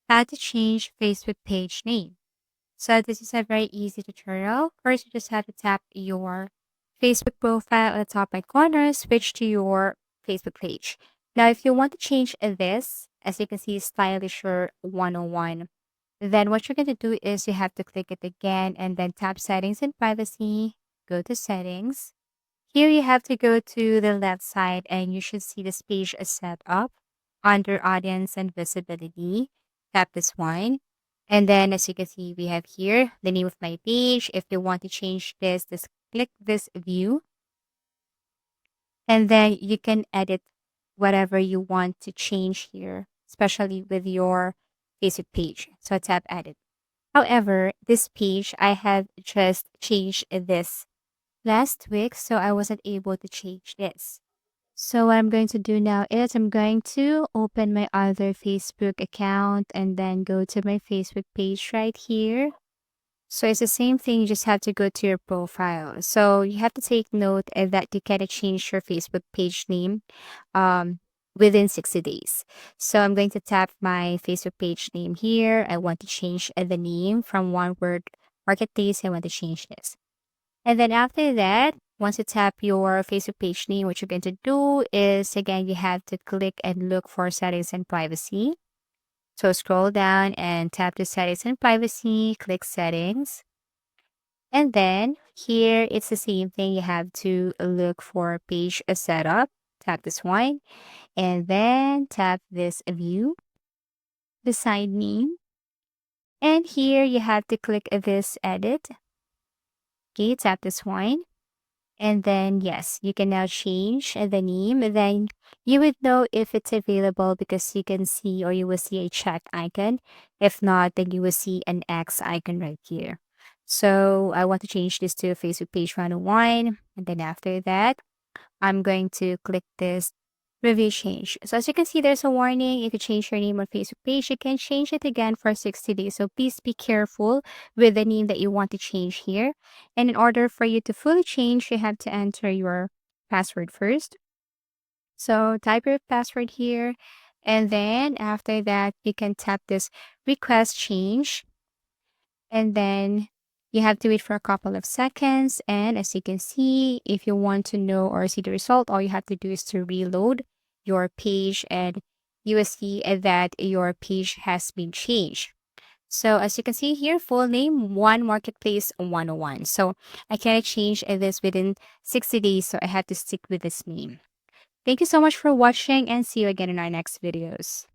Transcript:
How to change Facebook page name. So this is a very easy tutorial. First, you just have to tap your Facebook profile at the top right corner, switch to your Facebook page. Now, if you want to change this, as you can see, Stylisher 101, then what you're going to do is you have to click it again and then tap Settings and Privacy, go to Settings. Here you have to go to the left side and you should see this page is set up under Audience and Visibility. Tap this one. And then as you can see, we have here the name of my page. If you want to change this, just click this view. And then you can edit whatever you want to change here, especially with your Facebook page. So tap Edit. However, this page, I have just changed this last week, so I wasn't able to change this. So what I'm going to do now is I'm going to open my other Facebook account and then go to my Facebook page right here. So it's the same thing, you just have to go to your profile. So you have to take note that you cannot change your Facebook page name um, within 60 days. So I'm going to tap my Facebook page name here. I want to change the name from One Word Marketplace. I want to change this. And then after that, once you tap your Facebook page name, what you're going to do is, again, you have to click and look for settings and privacy. So scroll down and tap the settings and privacy, click settings. And then here, it's the same thing. You have to look for page setup. Tap this one and then tap this view beside me. And here you have to click this edit. Okay, tap this one. And then, yes, you can now change the name. Then you would know if it's available because you can see or you will see a check icon. If not, then you will see an X icon right here. So I want to change this to Facebook page 101. And then after that, I'm going to click this review change. So as you can see, there's a warning. If you change your name on Facebook page, you can change it again for 60 days. So please be careful with the name that you want to change here. And in order for you to fully change, you have to enter your password first. So type your password here. And then after that, you can tap this request change. And then you have to wait for a couple of seconds. And as you can see, if you want to know or see the result, all you have to do is to reload your page and you will see that your page has been changed. So as you can see here, full name, One Marketplace 101. So I cannot change this within 60 days. So I had to stick with this name. Thank you so much for watching and see you again in our next videos.